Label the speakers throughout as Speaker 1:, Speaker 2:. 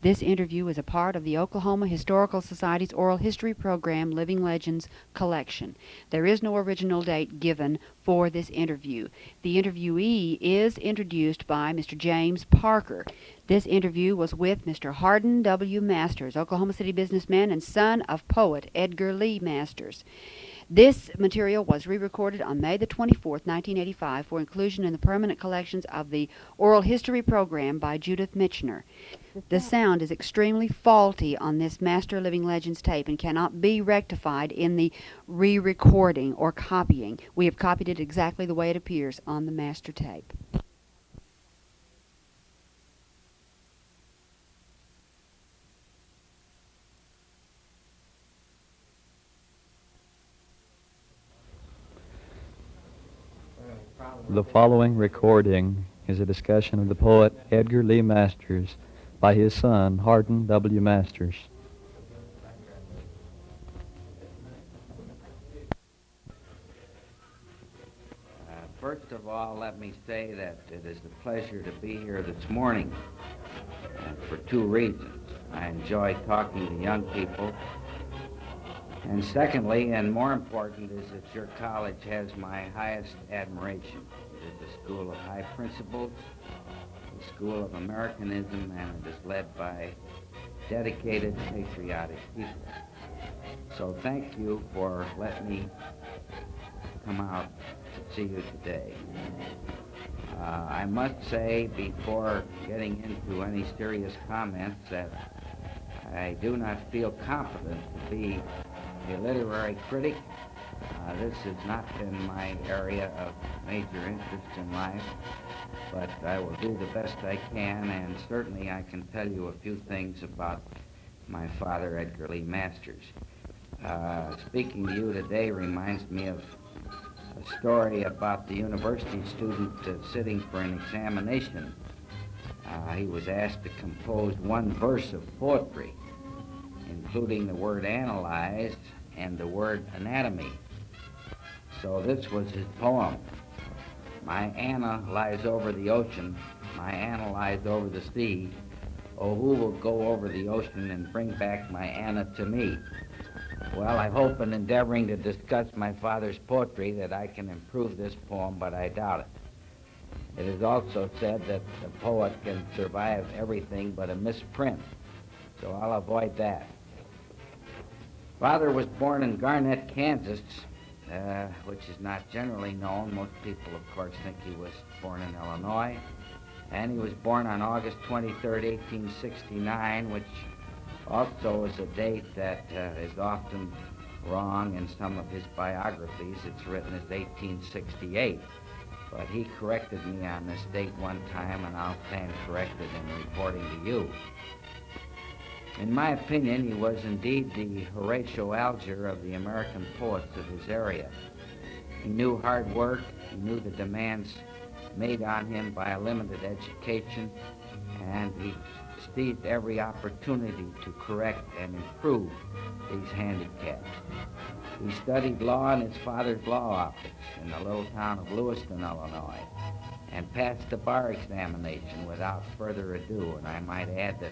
Speaker 1: This interview is a part of the Oklahoma Historical Society's Oral History Program Living Legends collection. There is no original date given for this interview. The interviewee is introduced by Mr. James Parker. This interview was with Mr. Hardin W. Masters, Oklahoma City businessman and son of poet Edgar Lee Masters. This material was re-recorded on May the 24th, 1985 for inclusion in the permanent collections of the Oral History Program by Judith Michener. The sound is extremely faulty on this Master Living Legends tape and cannot be rectified in the re-recording or copying. We have copied it exactly the way it appears on the master tape.
Speaker 2: The following recording is a discussion of the poet Edgar Lee Masters by his son, Hardin W. Masters.
Speaker 3: First of all, let me say that it is a pleasure to be here this morning for two reasons. I enjoy talking to young people. And secondly, and more important, is that your college has my highest admiration. It is a school of high principles, a school of Americanism, and it is led by dedicated, patriotic people. So thank you for letting me come out to see you today. I must say, before getting into any serious comments, that I do not feel competent to be a literary critic. This has not been my area of major interest in life, but I will do the best I can, and certainly I can tell you a few things about my father, Edgar Lee Masters. Speaking to you today reminds me of a story about the university student sitting for an examination. He was asked to compose one verse of poetry, including the word analyze and the word anatomy. So this was his poem. My Anna lies over the ocean, my Anna lies over the sea. Oh, who will go over the ocean and bring back my Anna to me? Well, I hope in endeavoring to discuss my father's poetry that I can improve this poem, but I doubt it. It is also said that the poet can survive everything but a misprint, so I'll avoid that. Father was born in Garnett, Kansas, which is not generally known. Most people, of course, think he was born in Illinois. And he was born on August 23rd, 1869, which also is a date that is often wrong in some of his biographies. It's written as 1868. But he corrected me on this date one time, and I'll stand corrected in reporting to you. In my opinion, he was indeed the Horatio Alger of the American poets of his area. He knew hard work, he knew the demands made on him by a limited education, and he seized every opportunity to correct and improve these handicaps. He studied law in his father's law office in the little town of Lewiston, Illinois, and passed the bar examination without further ado, and I might add that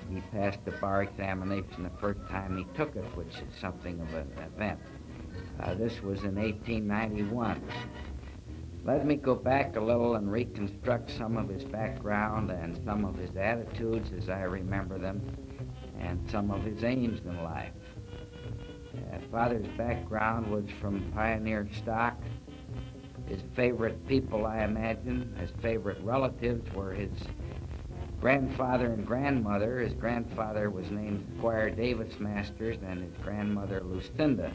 Speaker 3: he passed the bar examination the first time he took it, which is something of an event. This was in 1891. Let me go back a little and reconstruct some of his background and some of his attitudes as I remember them, and some of his aims in life. Father's background was from pioneer stock. His favorite people, I imagine, his favorite relatives were his grandfather and grandmother. His grandfather was named Squire Davis Masters, and his grandmother Lucinda.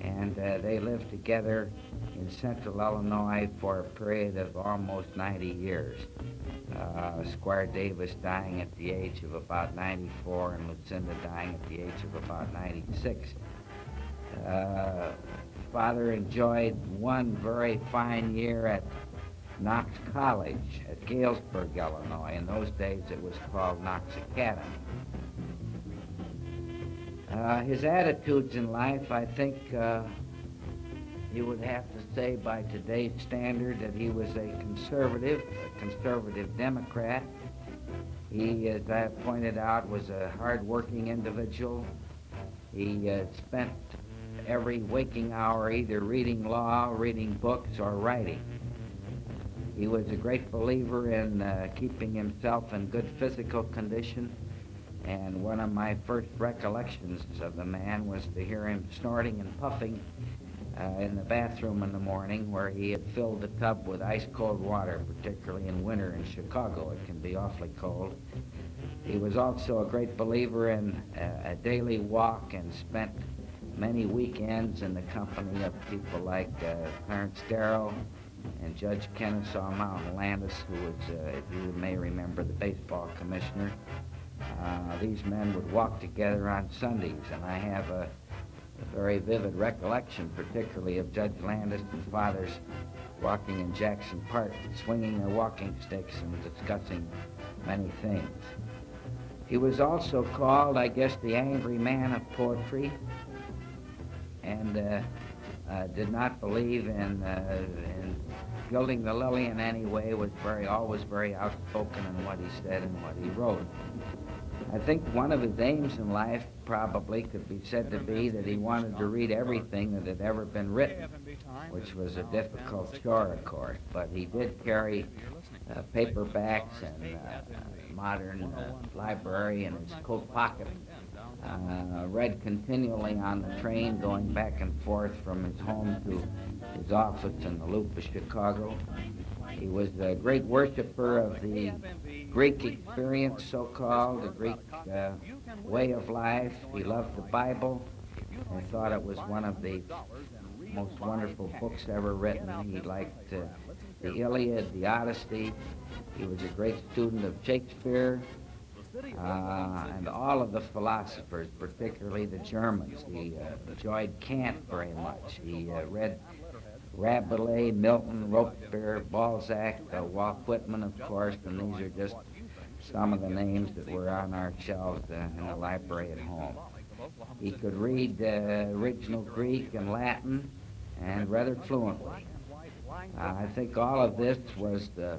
Speaker 3: And they lived together in central Illinois for a period of almost 90 years. Squire Davis dying at the age of about 94 and Lucinda dying at the age of about 96. Father enjoyed one very fine year at Knox College at Galesburg, Illinois. In those days it was called Knox Academy. His attitudes in life, I think you would have to say by today's standard that he was a conservative Democrat. He, as I pointed out, was a hard-working individual. He spent every waking hour either reading law, reading books, or writing. He was a great believer in keeping himself in good physical condition, and one of my first recollections of the man was to hear him snorting and puffing in the bathroom in the morning, where he had filled the tub with ice-cold water, particularly in winter in Chicago. It can be awfully cold. He was also a great believer in a daily walk, and spent many weekends in the company of people like Clarence Darrow and Judge Kennesaw Mountain Landis, who was, if you may remember, the baseball commissioner. These men would walk together on Sundays, and I have a very vivid recollection, particularly of Judge Landis and fathers walking in Jackson Park, swinging their walking sticks and discussing many things. He was also called, I guess, the angry man of poetry, and did not believe in gilding the lily in any way, was always very outspoken in what he said and what he wrote. I think one of his aims in life probably could be said to be that he wanted to read everything that had ever been written, which was a difficult chore, of course, but he did carry paperbacks and modern library in his coat pocket, read continually on the train going back and forth from his home to his office in the Loop of Chicago. He was a great worshiper of the Greek experience, so-called, the Greek way of life. He loved the Bible and thought it was one of the most wonderful books ever written. He liked the Iliad, the Odyssey. He was a great student of Shakespeare and all of the philosophers, particularly the Germans. He enjoyed Kant very much. He read Rabelais, Milton, Robespierre, Balzac, Walt Whitman, of course, and these are just some of the names that were on our shelves in the library at home. He could read original Greek and Latin, and rather fluently. I think all of this was the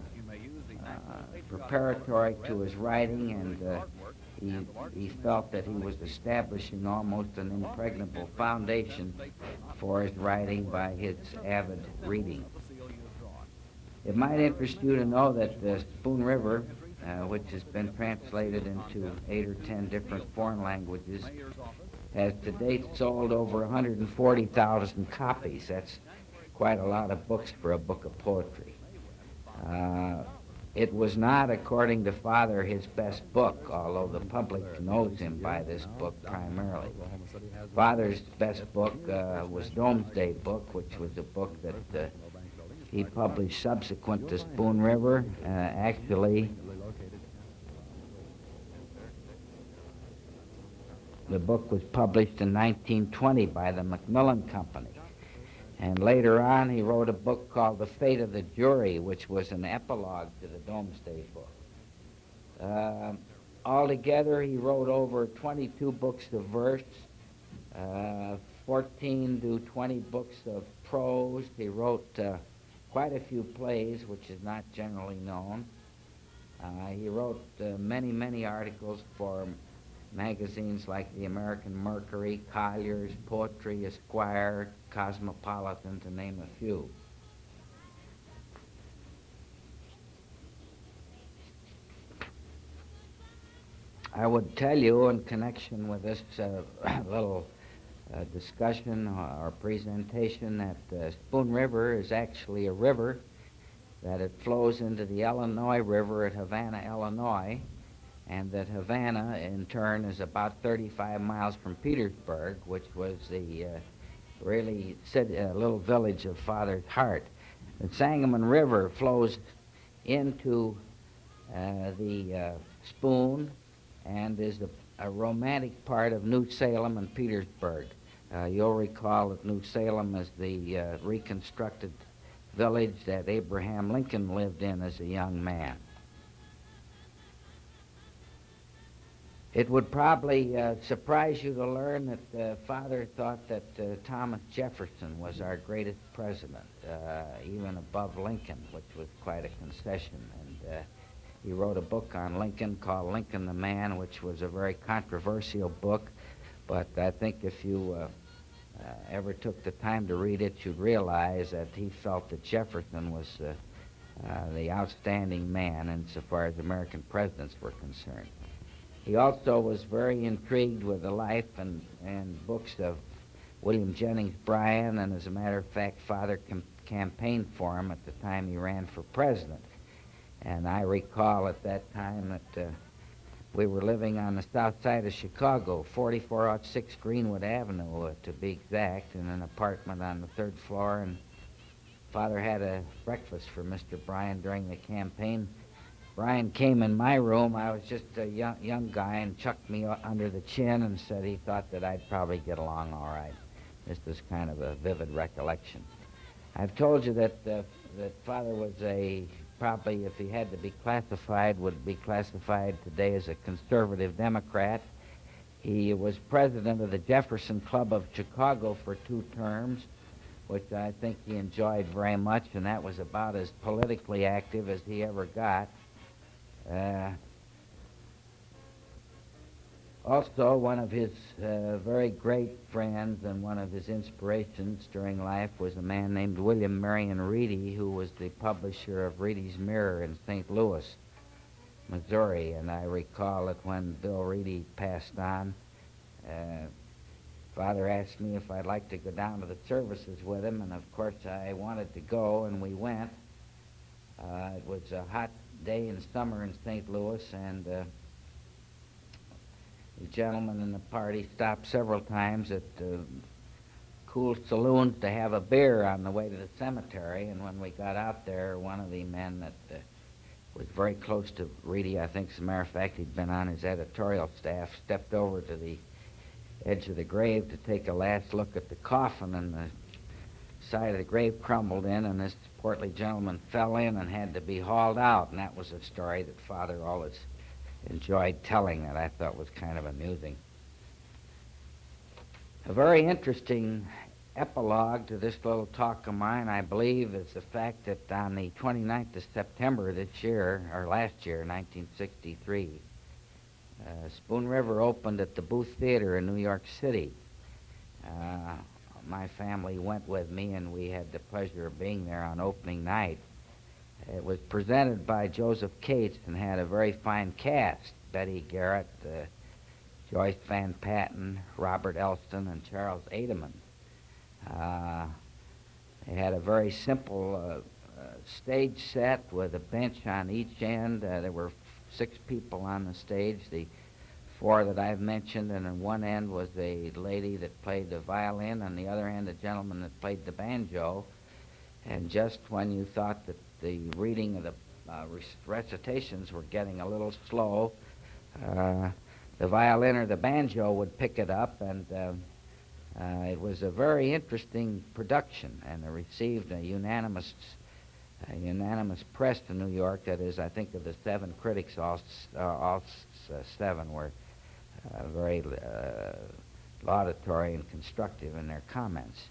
Speaker 3: preparatory to his writing, and he felt that he was establishing almost an impregnable foundation for his writing by his avid reading. It might interest you to know that the Spoon River, which has been translated into 8 or 10 different foreign languages, has to date sold over 140,000 copies. That's quite a lot of books for a book of poetry. It was not, according to Father, his best book, although the public knows him by this book primarily. Father's best book was Domesday Book, which was a book that he published subsequent to Spoon River. Actually, the book was published in 1920 by the Macmillan Company. And later on, he wrote a book called The Fate of the Jury, which was an epilogue to the Domesday Book. Altogether, he wrote over 22 books of verse, 14 to 20 books of prose. He wrote quite a few plays, which is not generally known. He wrote many, many articles for magazines like the American Mercury, Collier's, Poetry, Esquire, Cosmopolitan, to name a few. I would tell you, in connection with this little discussion or presentation, that Spoon River is actually a river, that it flows into the Illinois River at Havana, Illinois, and that Havana, in turn, is about 35 miles from Petersburg, which was the really little village of Father's heart. The Sangamon River flows into the Spoon and is a romantic part of New Salem and Petersburg. You'll recall that New Salem is the reconstructed village that Abraham Lincoln lived in as a young man. It would probably surprise you to learn that Father thought that Thomas Jefferson was our greatest president, even above Lincoln, which was quite a concession. And He wrote a book on Lincoln called Lincoln the Man, which was a very controversial book, but I think if you ever took the time to read it, you'd realize that he felt that Jefferson was the outstanding man insofar as American presidents were concerned. He also was very intrigued with the life and books of William Jennings Bryan, and as a matter of fact, Father campaigned for him at the time he ran for president. And I recall at that time that we were living on the south side of Chicago, 4406 Greenwood Avenue, to be exact, in an apartment on the third floor, and Father had a breakfast for Mr. Bryan during the campaign. Bryan came in my room. I was just a young guy, and chucked me under the chin and said he thought that I'd probably get along all right. This was kind of a vivid recollection. I've told you that that Father was probably, if he had to be classified, would be classified today as a conservative Democrat. He was president of the Jefferson Club of Chicago for 2 terms, which I think he enjoyed very much, and that was about as politically active as he ever got. Also, one of his very great friends and one of his inspirations during life was a man named William Marion Reedy, who was the publisher of Reedy's Mirror in St. Louis, Missouri. And I recall that when Bill Reedy passed on, Father asked me if I'd like to go down to the services with him, and of course I wanted to go, and we went. It was a hot day in summer in St. Louis, and the gentlemen in the party stopped several times at cool saloons to have a beer on the way to the cemetery, and when we got out there, one of the men that was very close to Reedy, I think as a matter of fact he'd been on his editorial staff, stepped over to the edge of the grave to take a last look at the coffin, and the side of the grave crumbled in, and this portly gentleman fell in and had to be hauled out, and that was a story that Father always enjoyed telling, that I thought was kind of amusing. A very interesting epilogue to this little talk of mine, I believe, is the fact that on the 29th of September this year, or last year, 1963, Spoon River opened at the Booth Theater in New York City. My family went with me, and we had the pleasure of being there on opening night. It was presented by Joseph Cates and had a very fine cast: Betty Garrett, Joyce Van Patten, Robert Elston, and Charles Ademan. They had a very simple stage set with a bench on each end. There were 6 people on the stage, the 4 that I've mentioned, and on one end was a lady that played the violin, and the other end a gentleman that played the banjo. And just when you thought that the reading of the recitations were getting a little slow, the violin or the banjo would pick it up, and it was a very interesting production, and it received a unanimous press in New York. That is, I think of the 7 critics, all 7 were very laudatory and constructive in their comments.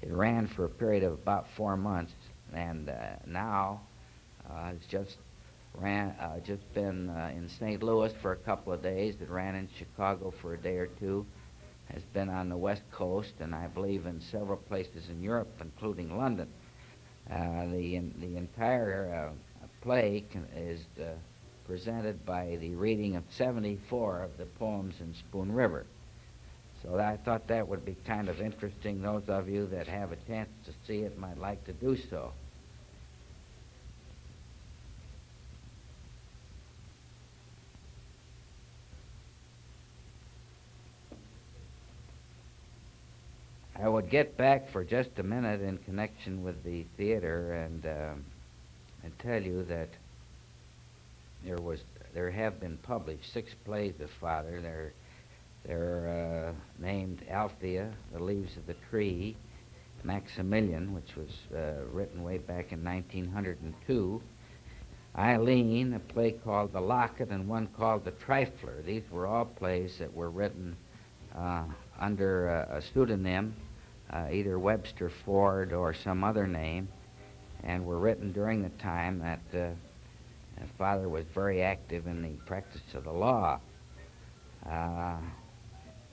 Speaker 3: It ran for a period of about 4 months, and now it's just been in St. Louis for a couple of days. It ran in Chicago for a day or 2. Has been on the West Coast, and I believe in several places in Europe, including London. The entire play is presented by the reading of 74 of the poems in Spoon River. So I thought that would be kind of interesting. Those of you that have a chance to see it might like to do so. I would get back for just a minute in connection with the theater and tell you that there have been published 6 plays of Father. They're named Althea, The Leaves of the Tree, Maximilian, which was written way back in 1902, Eileen, a play called The Locket, and one called The Trifler. These were all plays that were written under a pseudonym, either Webster Ford or some other name, and were written during the time that Father was very active in the practice of the law.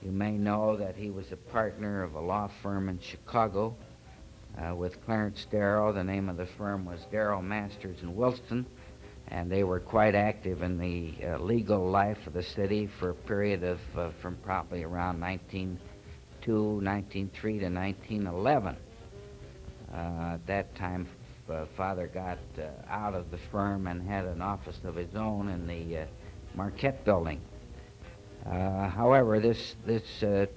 Speaker 3: You may know that he was a partner of a law firm in Chicago with Clarence Darrow. The name of the firm was Darrow, Masters, and Wilson, and they were quite active in the legal life of the city for a period of from probably around 1902, 1903 to 1911. At that time, Father got out of the firm and had an office of his own in the Marquette building. However, this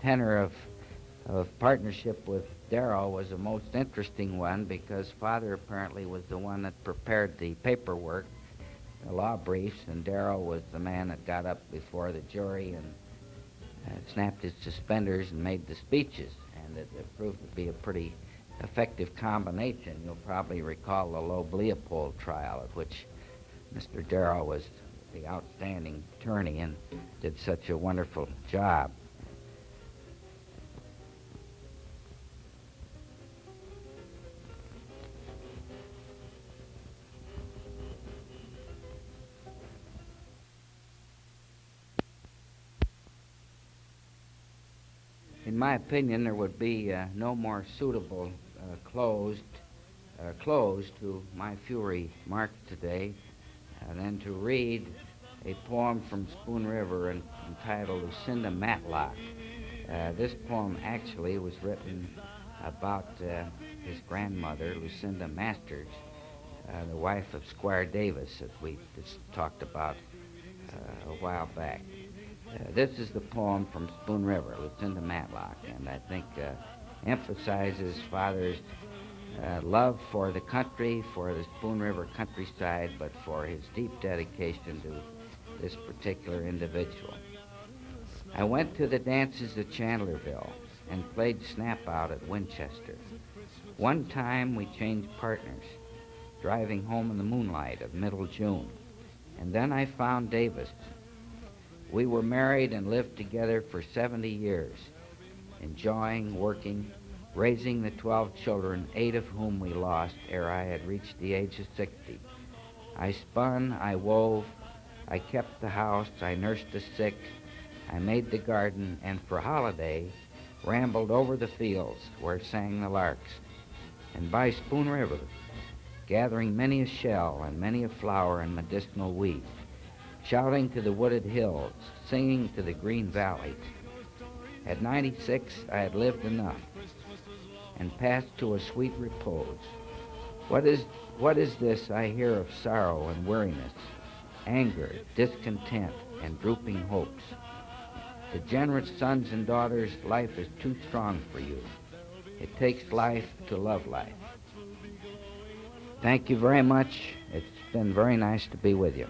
Speaker 3: tenor of partnership with Darrow was a most interesting one because Father apparently was the one that prepared the paperwork, the law briefs, and Darrow was the man that got up before the jury and snapped his suspenders and made the speeches, and it proved to be a pretty effective combination. You'll probably recall the Loeb Leopold trial, at which Mr. Darrow was the outstanding attorney and did such a wonderful job. In my opinion, there would be no more suitable close to my few remarks today than to read a poem from Spoon River entitled Lucinda Matlock. This poem actually was written about his grandmother, Lucinda Masters, the wife of Squire Davis, that we just talked about a while back. This is the poem from Spoon River, Lucinda Matlock, and I think emphasizes Father's love for the country, for the Spoon River countryside, but for his deep dedication to this particular individual. I went to the dances at Chandlerville and played Snap Out at Winchester. One time we changed partners, driving home in the moonlight of middle June, and then I found Davis. We were married and lived together for 70 years, enjoying, working, raising the 12 children, 8 of whom we lost ere I had reached the age of 60. I spun, I wove, I kept the house, I nursed the sick, I made the garden, and for holiday rambled over the fields where sang the larks, and by Spoon River, gathering many a shell and many a flower and medicinal weed, shouting to the wooded hills, singing to the green valleys. At 96, I had lived enough and passed to a sweet repose. What is this I hear of sorrow and weariness, anger, discontent, and drooping hopes? Degenerate sons and daughters, life is too strong for you. It takes life to love life. Thank you very much. It's been very nice to be with you.